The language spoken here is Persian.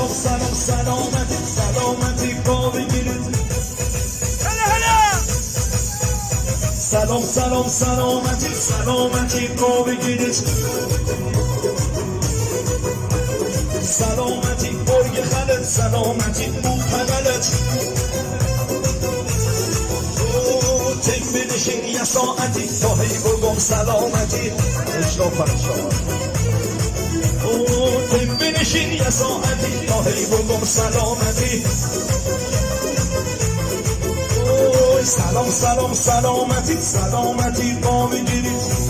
سلام سلام سلامتی سلامتی پا بگیرید سلام سلام سلامتی سلامتی پا بگیرید سلامتی برگ خلط سلامتی موپقلت تیم بنشین یه ساعتی تا هی بگم سلامتی اشراف فرشاد تیم بنشین یه ساعتی تا هی بگم سلامتی سلام سلام سلامتی سلامتی پا بگیرید